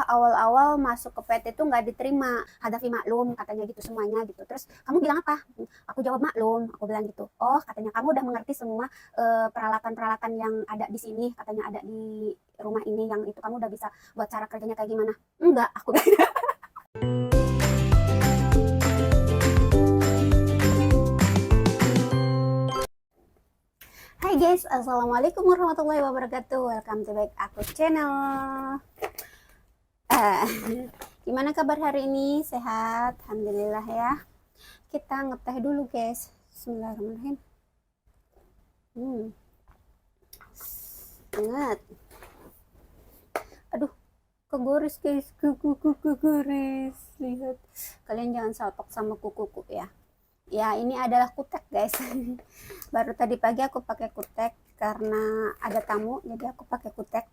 awal-awal masuk ke PT itu nggak diterima, hadafi maklum katanya gitu semuanya gitu. Terus kamu bilang apa? Aku jawab maklum, aku bilang gitu. Oh katanya kamu udah mengerti semua peralatan-peralatan yang ada di sini, katanya ada di rumah ini yang itu kamu udah bisa buat cara kerjanya kayak gimana? Enggak, aku bilang. Hai guys, assalamualaikum warahmatullahi wabarakatuh. Welcome to back aku channel. Eh, Gimana kabar hari ini? Sehat? Alhamdulillah ya. Kita ngeteh dulu guys. Bismillahirrahmanirrahim. Hangat. Aduh, kegoris guys. Kegoris. Lihat. Kalian jangan salpok sama kukuku ya. Ya, ini adalah kutek guys. Baru tadi pagi aku pakai kutek karena ada tamu, jadi aku pakai kutek.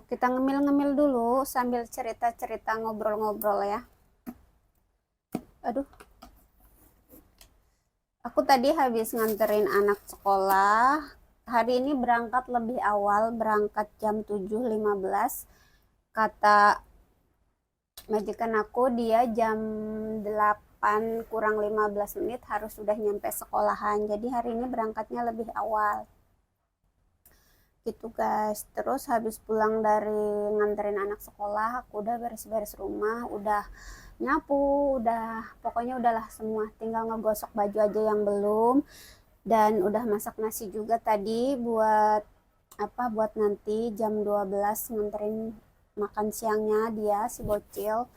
Kita ngemil-ngemil dulu sambil cerita-cerita ngobrol-ngobrol ya. Aduh. Aku tadi habis nganterin anak sekolah. Hari ini berangkat lebih awal, berangkat jam 7.15. Kata majikan aku dia jam 8 kurang 15 menit harus sudah nyampe sekolahan. Jadi hari ini berangkatnya lebih awal. Gitu guys. Terus habis pulang dari nganterin anak sekolah, aku udah beres-beres rumah, udah nyapu, udah pokoknya udahlah semua, tinggal ngegosok baju aja yang belum, dan udah masak nasi juga tadi buat buat nanti jam 12 nganterin makan siangnya dia si bocil.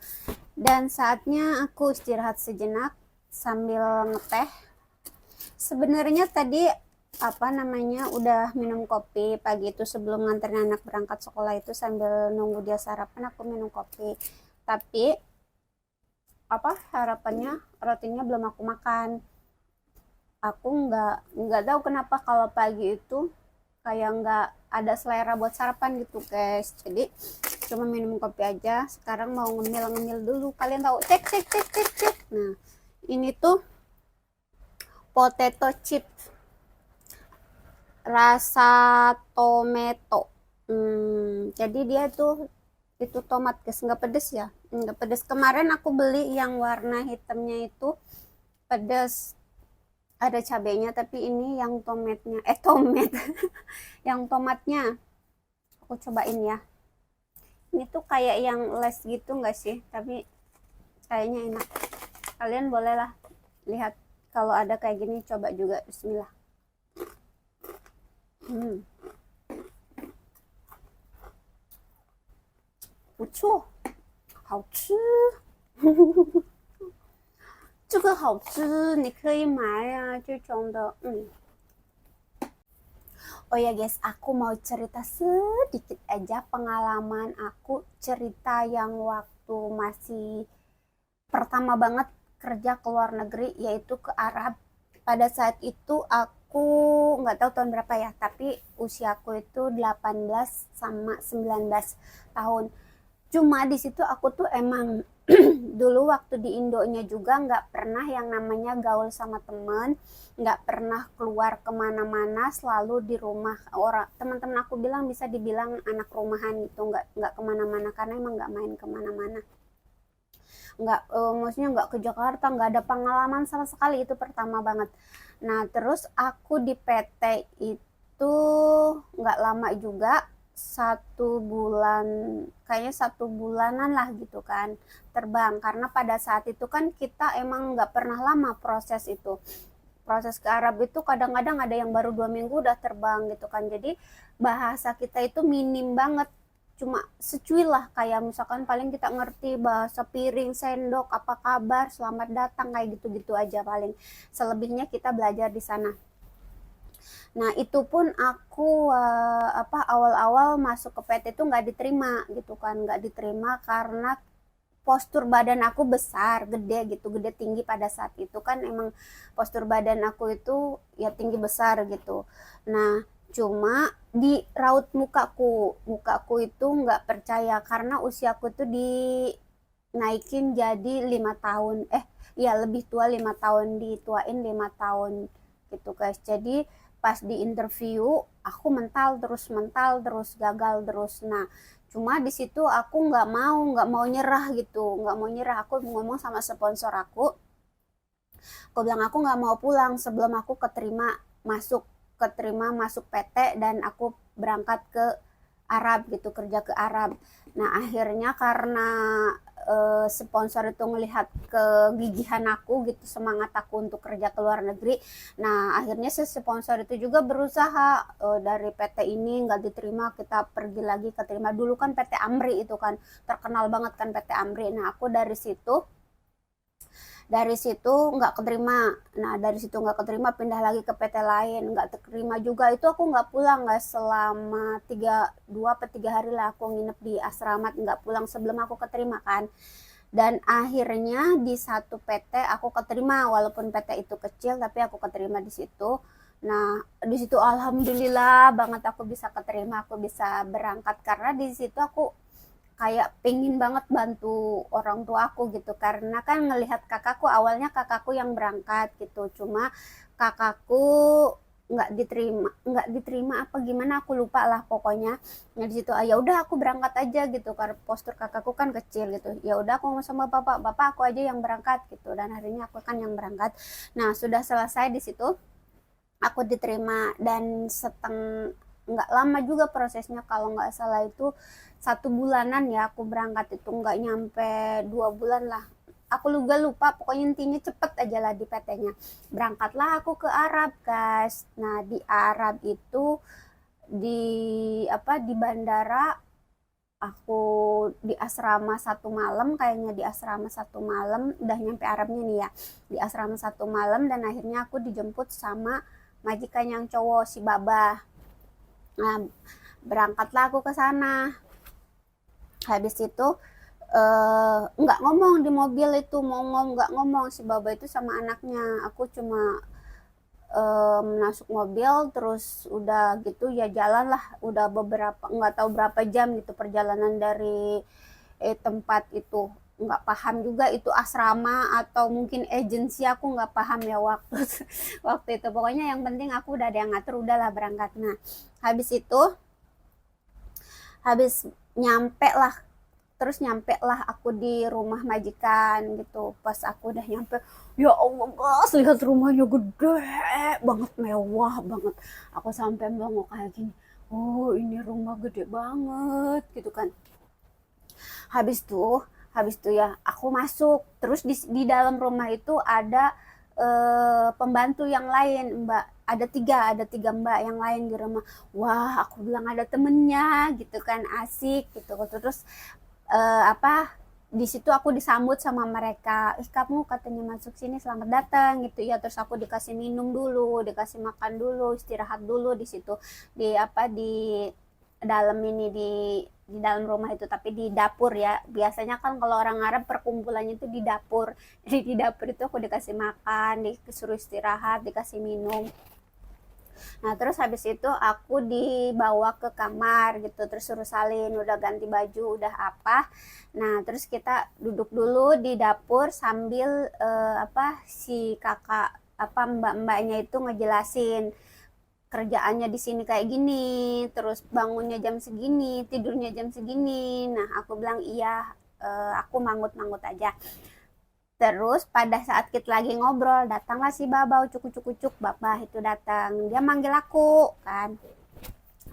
Dan saatnya aku istirahat sejenak sambil ngeteh. Sebenarnya tadi udah minum kopi pagi itu sebelum nganterin anak berangkat sekolah, itu sambil nunggu dia sarapan aku minum kopi, tapi harapannya rotinya belum aku makan. Aku nggak tahu kenapa kalau pagi itu kayak nggak ada selera buat sarapan gitu guys, jadi cuma minum kopi aja. Sekarang mau ngemil-ngemil dulu. Kalian tahu cek. Nah ini tuh potato chip rasa tomato. Jadi dia tuh itu tomat guys, nggak pedes ya, nggak pedes. Kemarin aku beli yang warna hitamnya itu pedes, ada cabenya, tapi ini yang tomat yang tomatnya aku cobain ya. Ini tuh kayak yang les gitu nggak sih, tapi kayaknya enak. Kalian bolehlah lihat kalau ada kayak gini, coba juga. Bismillah. 不错，好吃。这个好吃，你可以买啊，这种的。Oh ya guys, aku mau cerita sedikit aja pengalaman aku, cerita yang waktu masih pertama banget kerja ke luar negeri, yaitu ke Arab. Pada saat itu aku nggak tahu tahun berapa ya, tapi usiaku itu 18 sama 19 tahun. Cuma di situ aku tuh emang dulu waktu di Indonya juga nggak pernah yang namanya gaul sama temen, nggak pernah keluar kemana-mana, selalu di rumah. Orang teman-teman aku bilang bisa dibilang anak rumahan gitu, nggak kemana-mana karena emang nggak main kemana-mana. Nggak, maksudnya nggak ke Jakarta, nggak ada pengalaman sama sekali, itu pertama banget. Nah terus aku di PT itu nggak lama juga, 1 bulan, kayaknya 1 bulanan lah gitu kan terbang, karena pada saat itu kan kita emang nggak pernah lama proses itu. Proses ke Arab itu kadang-kadang ada yang baru 2 minggu udah terbang gitu kan, jadi bahasa kita itu minim banget, cuma secuil lah, kayak misalkan paling kita ngerti bahasa piring, sendok, apa kabar, selamat datang, kayak gitu-gitu aja paling. Selebihnya kita belajar di sana. Nah itu pun aku awal-awal masuk ke PT itu nggak diterima gitu kan, nggak diterima karena postur badan aku besar, gede gitu, gede tinggi. Pada saat itu kan emang postur badan aku itu ya tinggi besar gitu. Nah cuma di raut mukaku itu nggak percaya karena usiaku tuh dinaikin jadi 5 tahun, ya lebih tua 5 tahun, dituain 5 tahun gitu guys. Jadi pas di interview aku mental terus gagal terus. Nah cuma di situ aku nggak mau nyerah gitu, nggak mau nyerah. Aku ngomong sama sponsor aku bilang aku nggak mau pulang sebelum aku keterima masuk PT dan aku berangkat ke Arab gitu, kerja ke Arab. Nah akhirnya karena sponsor itu ngelihat kegigihan aku gitu, semangat aku untuk kerja ke luar negeri. Nah akhirnya si sponsor itu juga berusaha, dari PT ini nggak diterima, kita pergi lagi keterima. Dulu kan PT Amri itu kan terkenal banget kan, PT Amri. Nah aku dari situ nggak keterima. Nah dari situ nggak keterima, pindah lagi ke PT lain, nggak terima juga. Itu aku nggak pulang, nggak selama 2 atau 3 hari lah aku nginep di asrama, nggak pulang sebelum aku keterima kan. Dan akhirnya di satu PT aku keterima, walaupun PT itu kecil tapi aku keterima di situ. Nah di situ alhamdulillah banget aku bisa keterima, aku bisa berangkat karena di situ aku kayak pengen banget bantu orang tua aku gitu, karena kan ngelihat kakakku yang berangkat gitu. Cuma kakakku nggak diterima apa gimana aku lupa lah pokoknya. Nah di situ ya udah aku berangkat aja gitu karena postur kakakku kan kecil gitu. Ya udah aku ngomong sama bapak aku aja yang berangkat gitu, dan akhirnya aku kan yang berangkat. Nah sudah selesai di situ aku diterima, dan nggak lama juga prosesnya, kalau nggak salah itu 1 bulanan ya aku berangkat, itu nggak nyampe 2 bulan lah. Aku juga lupa, pokoknya intinya cepet aja lah di PT-nya. Berangkatlah aku ke Arab guys. Nah di Arab itu di di bandara aku di asrama 1 malam, kayaknya di asrama 1 malam, udah nyampe Arabnya nih ya, di asrama 1 malam. Dan akhirnya aku dijemput sama majikan yang cowok, si Babah. Nah berangkatlah aku ke sana. Habis itu nggak ngomong di mobil itu, nggak ngomong si Baba itu sama anaknya. Aku cuma masuk mobil, terus udah gitu ya jalan lah, udah beberapa nggak tahu berapa jam gitu perjalanan dari tempat itu. Nggak paham juga itu asrama atau mungkin agensi, aku nggak paham ya waktu waktu itu. Pokoknya yang penting aku udah ada yang ngatur, udahlah berangkat. Nah habis nyampe lah, terus nyampe lah aku di rumah majikan gitu. Pas aku udah nyampe, ya Allah guys, lihat rumahnya gede banget, mewah banget. Aku sampai mau kayak gini, oh ini rumah gede banget gitu kan. Habis tuh ya aku masuk, terus di dalam rumah itu ada pembantu yang lain, mbak, ada tiga mbak yang lain di rumah. Wah aku bilang ada temennya gitu kan, asik gitu. Terus di situ aku disambut sama mereka, kamu katanya masuk sini, selamat datang gitu ya. Terus aku dikasih minum dulu, dikasih makan dulu, istirahat dulu di situ, di dalam ini, di dalam rumah itu, tapi di dapur ya. Biasanya kan kalau orang Arab perkumpulannya itu di dapur. Jadi di dapur itu aku dikasih makan, disuruh istirahat, dikasih minum. Nah terus habis itu aku dibawa ke kamar gitu, terus suruh salin, udah ganti baju, udah apa. Nah terus kita duduk dulu di dapur sambil si kakak mbak-mbaknya itu ngejelasin kerjaannya di sini kayak gini, terus bangunnya jam segini, tidurnya jam segini. Nah aku bilang iya, aku mangut-mangut aja. Terus pada saat kita lagi ngobrol, datanglah si Babau, cucuk-cucuk, Babah itu datang. Dia manggil aku kan.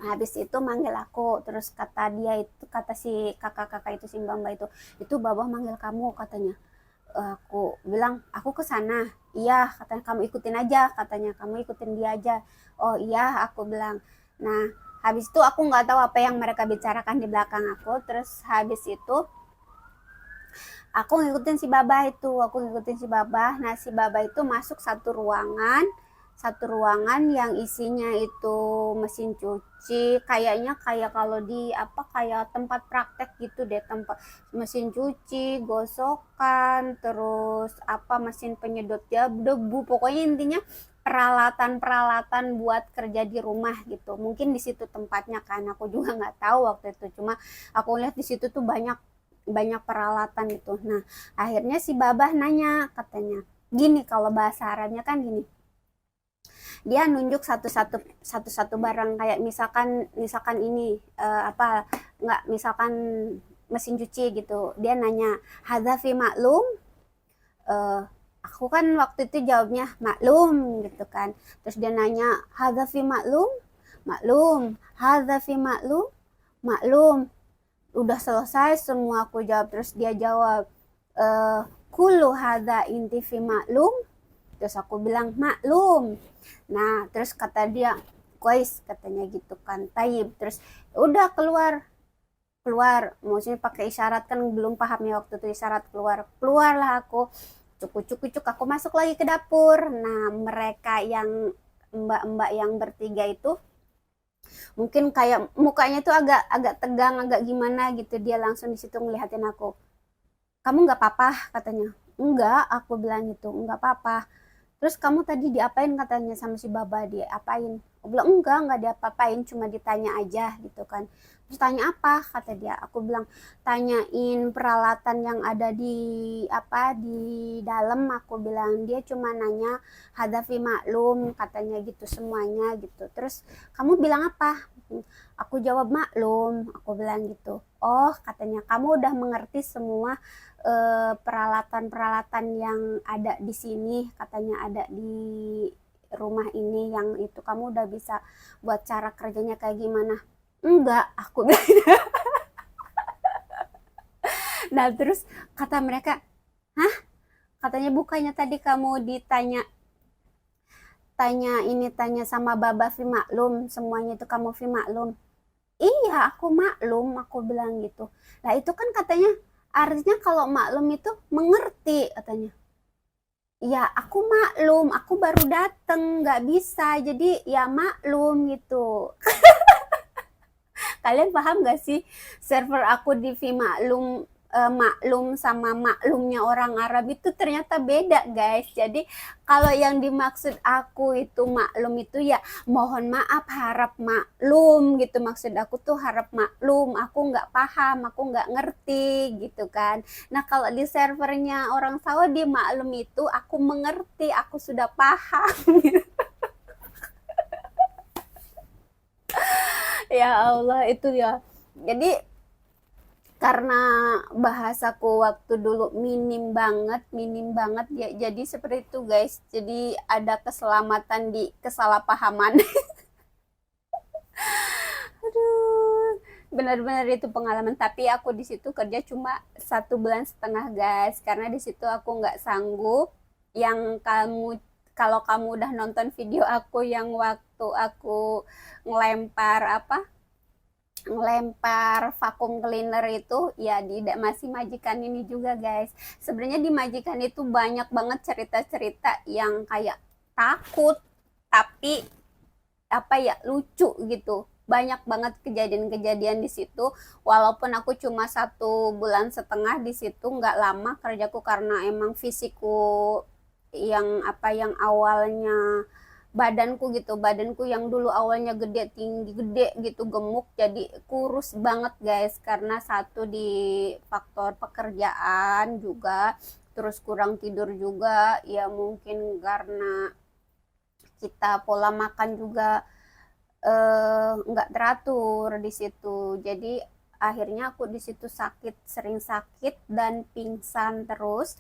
Habis itu manggil aku, terus kata si kakak-kakak itu, si Mbak itu Babah manggil kamu katanya. Aku bilang aku ke sana. Iya katanya, kamu ikutin aja katanya, kamu ikutin dia aja. Oh iya aku bilang. Nah habis itu aku nggak tahu apa yang mereka bicarakan di belakang aku. Terus habis itu aku ngikutin si Babah. Nah si Babah itu masuk satu ruangan yang isinya itu mesin cuci, kayaknya kayak kalau kayak tempat praktek gitu deh, tempat mesin cuci, gosokan, terus mesin penyedot debu, pokoknya intinya peralatan-peralatan buat kerja di rumah gitu. Mungkin di situ tempatnya kan, aku juga nggak tahu waktu itu. Cuma aku lihat di situ tuh banyak banyak peralatan itu. Nah akhirnya si Babah nanya, katanya gini, kalau bahasa Arabnya kan gini, dia nunjuk satu-satu barang, kayak misalkan ini apa, nggak, misalkan mesin cuci gitu, dia nanya hadza fi maklum. eh, aku kan waktu itu jawabnya maklum gitu kan, terus dia nanya hadza fi maklum, maklum, hadza fi maklum, maklum. Udah selesai semua aku jawab, terus dia jawab kullu hadza inti fi maklum. Terus aku bilang maklum. Nah terus kata dia kuis, katanya gitu kan, taib. Terus udah keluar, maksudnya pakai isyarat, kan belum paham ya waktu itu isyarat. Keluarlah aku, cuk, aku masuk lagi ke dapur. Nah mereka yang mbak-mbak yang bertiga itu mungkin kayak mukanya tuh agak agak tegang, agak gimana gitu, dia langsung di situ ngelihatin aku. Kamu nggak apa-apa, katanya. Enggak, aku bilang gitu, nggak apa-apa. Terus kamu tadi diapain, katanya, sama si Baba, diapain? Aku bilang enggak diapa-apain, cuma ditanya aja gitu kan. Terus tanya apa, kata dia. Aku bilang tanyain peralatan yang ada di apa di dalam. Aku bilang dia cuma nanya hadafi maklum, katanya gitu semuanya gitu. Terus kamu bilang apa? Aku jawab maklum, aku bilang gitu. Oh, katanya kamu udah mengerti semua peralatan-peralatan yang ada di sini, katanya ada di rumah ini, yang itu kamu udah bisa buat cara kerjanya kayak gimana? Enggak, aku bilang. Nah terus kata mereka, hah, katanya bukannya tadi kamu ditanya, tanya sama Baba fi maklum, semuanya itu kamu fi maklum. Iya, aku maklum, aku bilang gitu. Nah itu kan katanya artinya kalau maklum itu mengerti, katanya. Ya aku maklum, aku baru dateng, nggak bisa, jadi ya maklum gitu. Kalian paham nggak sih, server aku di Vimaklum, maklum sama maklumnya orang Arab itu ternyata beda guys. Jadi kalau yang dimaksud aku itu maklum itu ya mohon maaf, harap maklum gitu, maksud aku tuh harap maklum, aku nggak paham, aku nggak ngerti gitu kan. Nah kalau di servernya orang Saudi maklum itu aku mengerti, aku sudah paham. Ya Allah itu ya. Jadi karena bahasaku waktu dulu minim banget ya, jadi seperti itu guys. Jadi ada keselamatan di kesalahpahaman. Aduh, benar-benar itu pengalaman. Tapi aku di situ kerja cuma 1,5 bulan guys, karena di situ aku nggak sanggup. Yang kalau kamu udah nonton video aku yang waktu aku ngelempar apa, ngelempar vakum cleaner itu, ya di masih majikan ini juga guys. Sebenarnya di majikan itu banyak banget cerita-cerita yang kayak takut tapi apa ya, lucu gitu. Banyak banget kejadian-kejadian di situ. Walaupun aku cuma 1,5 bulan di situ, nggak lama kerjaku, karena emang fisikku yang apa, yang awalnya badanku yang dulu awalnya gede, tinggi, gede gitu, gemuk, jadi kurus banget guys, karena satu di faktor pekerjaan juga, terus kurang tidur juga ya, mungkin karena kita pola makan juga nggak teratur di situ. Jadi akhirnya aku di situ sering sakit dan pingsan terus.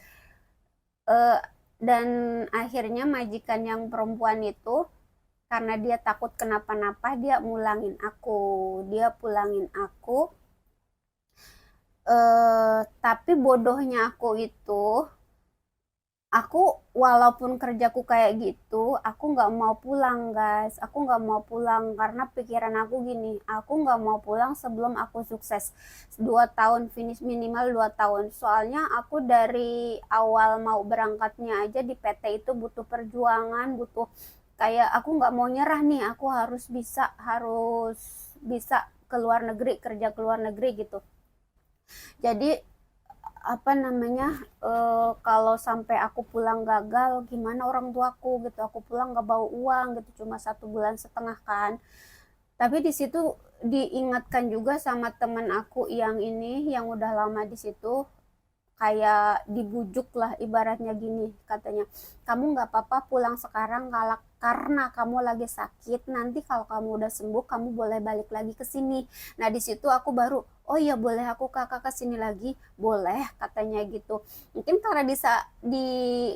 eh, dan akhirnya majikan yang perempuan itu, karena dia takut kenapa-napa, dia pulangin aku. Tapi bodohnya aku itu, aku walaupun kerjaku kayak gitu, aku nggak mau pulang guys. Aku nggak mau pulang karena pikiran aku gini, aku nggak mau pulang sebelum aku sukses 2 tahun, finish minimal 2 tahun. Soalnya aku dari awal mau berangkatnya aja di PT itu butuh perjuangan, butuh kayak aku nggak mau nyerah nih, aku harus bisa ke luar negeri, kerja ke luar negeri gitu. Jadi apa namanya, kalau sampai aku pulang gagal, gimana orang tuaku gitu, aku pulang nggak bawa uang gitu, cuma 1,5 bulan kan. Tapi di situ diingatkan juga sama teman aku yang ini, yang udah lama di situ, kayak dibujuk lah ibaratnya, gini katanya, kamu nggak apa-apa pulang sekarang, karena kamu lagi sakit, nanti kalau kamu udah sembuh kamu boleh balik lagi ke sini. Nah di situ aku baru, oh iya boleh aku kakak ke sini lagi, boleh katanya gitu. Mungkin karena di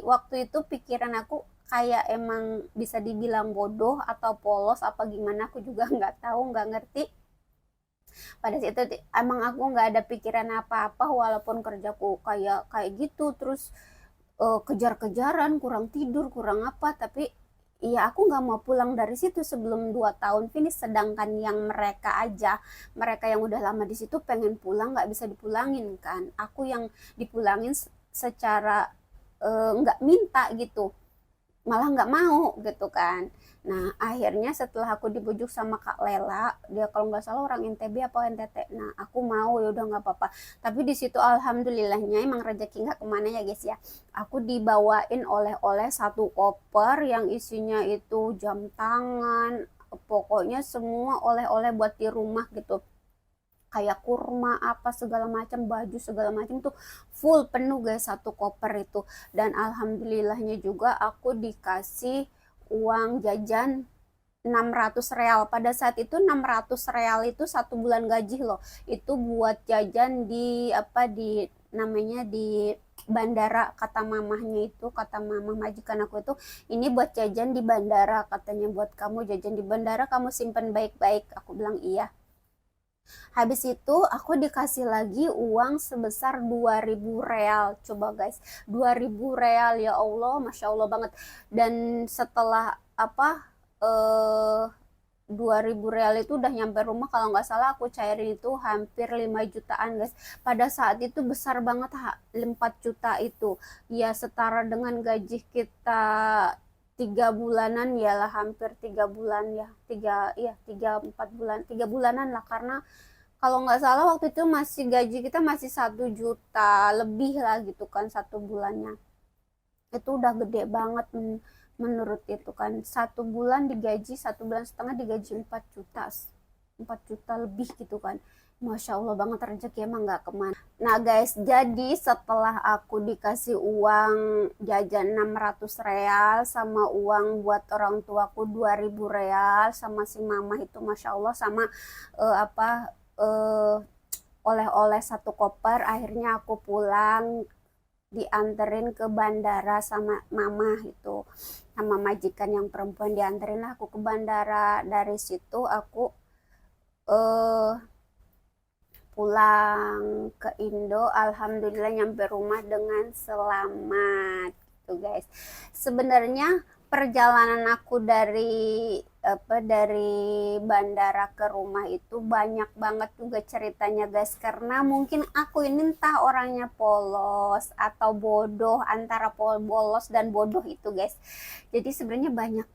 waktu itu pikiran aku kayak emang bisa dibilang bodoh atau polos apa gimana, aku juga nggak tahu, nggak ngerti. Pada saat itu emang aku nggak ada pikiran apa-apa, walaupun kerjaku kayak kayak gitu, terus kejar-kejaran, kurang tidur, kurang apa, tapi iya aku nggak mau pulang dari situ sebelum 2 tahun finish. Sedangkan yang mereka aja, mereka yang udah lama di situ pengen pulang nggak bisa dipulangin kan, aku yang dipulangin secara nggak minta gitu, malah nggak mau gitu kan. Nah akhirnya setelah aku dibujuk sama Kak Lela, dia kalau nggak salah orang NTB apa NTT, nah aku mau, ya udah nggak apa-apa. Tapi di situ alhamdulillahnya emang rezeki nggak kemana ya guys ya, aku dibawain oleh-oleh satu koper yang isinya itu jam tangan, pokoknya semua oleh-oleh buat di rumah gitu, kayak kurma apa segala macam, baju segala macam tuh full penuh guys satu koper itu. Dan alhamdulillahnya juga aku dikasih uang jajan 600 real. Pada saat itu 600 real itu 1 bulan gaji loh, itu buat jajan di apa, di namanya di bandara, kata mamahnya itu, kata mamah majikan aku itu, ini buat jajan di bandara katanya, buat kamu jajan di bandara, kamu simpen baik-baik. Aku bilang iya. Habis itu aku dikasih lagi uang sebesar 2000 real. Coba guys, 2000 real, ya Allah, Masya Allah banget. Dan setelah apa, eh 2000 real itu udah nyampe rumah, kalau nggak salah aku cairin itu hampir 5 jutaan guys. Pada saat itu besar banget, 4 juta itu. Ya setara dengan gaji kita 3 bulanan ya lah, hampir 3 bulan ya, 3 4 bulan, 3 bulanan lah. Karena kalau nggak salah waktu itu masih gaji kita masih 1 juta lebih lah gitu kan 1 bulannya. Itu udah gede banget menurut itu kan. 1 bulan digaji, 1 bulan setengah digaji 4 juta, 4 juta lebih gitu kan. Masya Allah banget, rezeki emang nggak kemana. Nah guys, jadi setelah aku dikasih uang jajan 600 real sama uang buat orang tuaku 2000 real sama si mama itu, Masya Allah, sama apa, eh, oleh-oleh satu koper, akhirnya aku pulang, dianterin ke bandara sama mama itu, sama majikan yang perempuan, dianterin lah aku ke bandara. Dari situ aku eh pulang ke Indo, alhamdulillah nyampe rumah dengan selamat gitu guys. Sebenarnya perjalanan aku dari apa, dari bandara ke rumah itu banyak banget juga ceritanya guys, karena mungkin aku ini entah orangnya polos atau bodoh, antara polos dan bodoh itu guys. Jadi sebenarnya banyak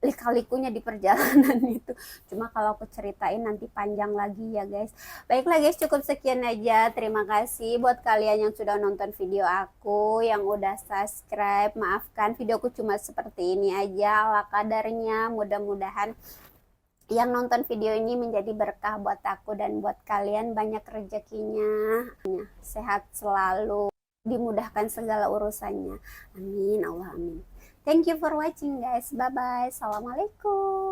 lika-likunya di perjalanan itu. Cuma kalau aku ceritain nanti panjang lagi ya guys. Baiklah guys, cukup sekian aja. Terima kasih buat kalian yang sudah nonton video aku, yang udah subscribe. Maafkan videoku cuma seperti ini aja ala kadarnya. Mudah-mudahan yang nonton video ini menjadi berkah buat aku dan buat kalian, banyak rezekinya, sehat selalu, dimudahkan segala urusannya. Amin, Allah amin. Thank you for watching guys. Bye bye. Assalamualaikum.